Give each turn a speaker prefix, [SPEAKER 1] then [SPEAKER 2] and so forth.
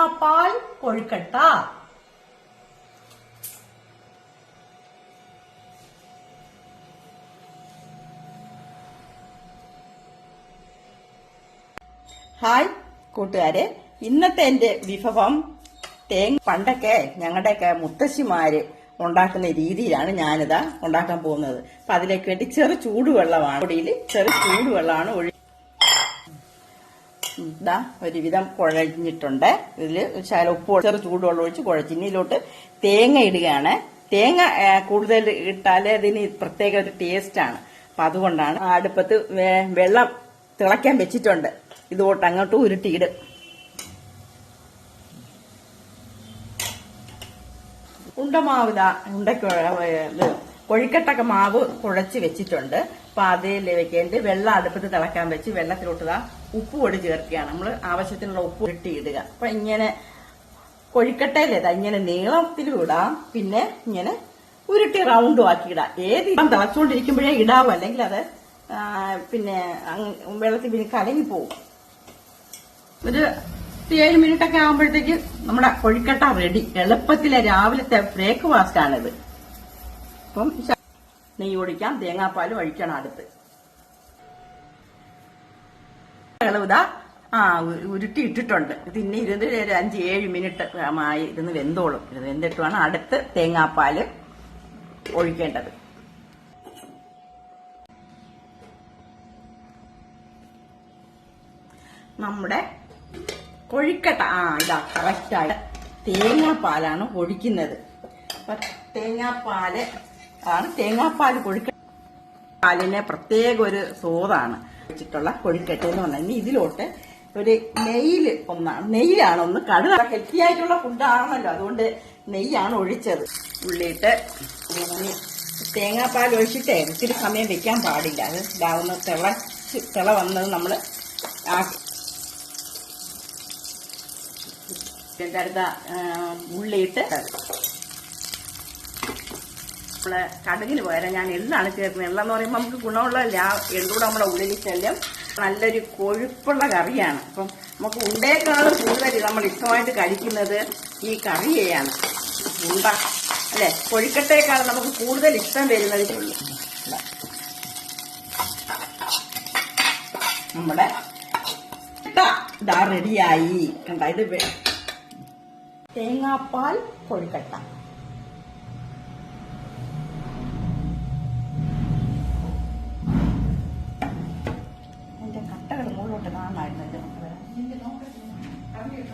[SPEAKER 1] തേങ്ങാപ്പാൽ കൊഴുക്കട്ട. ഹായ് കൂട്ടുകാരെ, ഇന്നത്തെ എന്റെ വിഭവം പണ്ടൊക്കെ ഞങ്ങളുടെയൊക്കെ മുത്തശ്ശിമാര് ഉണ്ടാക്കുന്ന രീതിയിലാണ് ഞാനിതാ ഉണ്ടാക്കാൻ പോകുന്നത്. അപ്പൊ അതിലേക്ക് വേണ്ടി ചെറു ചൂടുവെള്ളമാണ്, പൊടിയിൽ ചെറു ചൂടുവെള്ളമാണ് ഇതാ ഒരുവിധം കുഴഞ്ഞിട്ടുണ്ട്. ഇതില് ഉപ്പ് ചെറു ചൂടുവെള്ളം ഒഴിച്ച് കുഴച്ച് ഇതിലോട്ട് തേങ്ങ ഇടുകയാണ്. തേങ്ങ കൂടുതൽ ഇട്ടാലേ അതിന് പ്രത്യേക ഒരു ടേസ്റ്റ് ആണ്. അപ്പൊ അതുകൊണ്ടാണ് അടുപ്പത്ത് വെള്ളം തിളയ്ക്കാൻ വെച്ചിട്ടുണ്ട്. ഇതുകൊണ്ട് അങ്ങോട്ട് ഉരുട്ടിയിടും. ഉണ്ടമാവ് കൊഴുക്കട്ടൊക്കെ മാവ് കുഴച്ച് വെച്ചിട്ടുണ്ട്. അപ്പൊ അതിൽ വെക്കേണ്ടി വെള്ളം അടുപ്പത്ത് തിളക്കാൻ വെച്ച് വെള്ളത്തിലോട്ട് ഉപ്പ് പൊടി ചേർക്കുകയാണ്. നമ്മൾ ആവശ്യത്തിനുള്ള ഉപ്പ് ഉരുട്ടിയിടുക. അപ്പൊ ഇങ്ങനെ കൊഴുക്കട്ടയിലേതാ ഇങ്ങനെ നീളത്തിലും ഇടാം, പിന്നെ ഇങ്ങനെ ഉരുട്ടി റൗണ്ടും ആക്കി ഇടാം. ഏത് തിളച്ചുകൊണ്ടിരിക്കുമ്പോഴേ ഇടാവും, അല്ലെങ്കിൽ അത് പിന്നെ വെള്ളത്തിൽ പിന്നെ കലങ്ങി പോകും. ഒരു 7 മിനിറ്റൊക്കെ ആകുമ്പോഴത്തേക്ക് നമ്മുടെ കൊഴുക്കട്ട റെഡി. എളുപ്പത്തിലെ രാവിലത്തെ ബ്രേക്ക്ഫാസ്റ്റ് ആണിത്. അപ്പം നെയ്യ് ഒഴിക്കാം, തേങ്ങാപ്പാലും ഒഴിക്കണം അടുത്ത്. ഇളവുതാ ഉരുട്ടി ഇട്ടിട്ടുണ്ട്. പിന്നെ ഇരുന്ന് ഒരു 5-7 മിനിറ്റ് ഇരുന്ന് വെന്തോളും. ഇത് വെന്തിട്ട് വേണം അടുത്ത് തേങ്ങാപ്പാല് ഒഴിക്കേണ്ടത്. നമ്മുടെ കൊഴുക്കട്ട ഇതാ കറക്റ്റായിട്ട് തേങ്ങാപ്പാലാണ് ഒഴിക്കുന്നത്. അപ്പൊ തേങ്ങാപ്പാൽ കൊഴുക്കട്ട പാലിന് പ്രത്യേക ഒരു സ്വാദാണ് വെച്ചിട്ടുള്ള കൊഴുക്കട്ട എന്ന് പറഞ്ഞാൽ. ഇനി ഇതിലോട്ട് ഒരു നെയ്യിലാണ് ഒന്ന് കടുക് ഹെൽത്തി ആയിട്ടുള്ള ഫുഡാണല്ലോ, അതുകൊണ്ട് നെയ്യാണ് ഒഴിച്ചത്. ഉള്ളിയിട്ട് തേങ്ങാപ്പാൽ ഒഴിച്ചിട്ടേ ഒത്തിരി സമയം വെക്കാൻ പാടില്ല. അത് ഇതാവുന്ന തിള വന്നത് നമ്മൾ അടുത്ത ഉള്ളിയിട്ട് നമ്മള് കടുകിന് പകരം ഞാൻ എള്ളാണ് ചേർക്കുന്നത്. എള്ളെന്ന് പറയുമ്പോൾ നമുക്ക് ഗുണമുള്ള എള്ളൂടെ നമ്മുടെ ഉള്ളിൽ ചെല്ലും. നല്ലൊരു കൊഴുപ്പുള്ള കറിയാണ്. അപ്പം നമുക്ക് ഉണ്ടേക്കാളും കൂടുതൽ നമ്മൾ ഇഷ്ടമായിട്ട് കഴിക്കുന്നത് ഈ കറിയെയാണ്. ഉണ്ട അല്ലെ, കൊഴുക്കട്ടേക്കാളും നമുക്ക് കൂടുതൽ ഇഷ്ടം വരുന്നതേ ഉള്ളൂ. നമ്മുടെ ഇതാ റെഡിയായി. കണ്ട, ഇത് തേങ്ങാപ്പാൽ കൊഴുക്കട്ട. എന്റെ കട്ടകൾ മുകളിലോട്ട് കാണാമായിരുന്നു.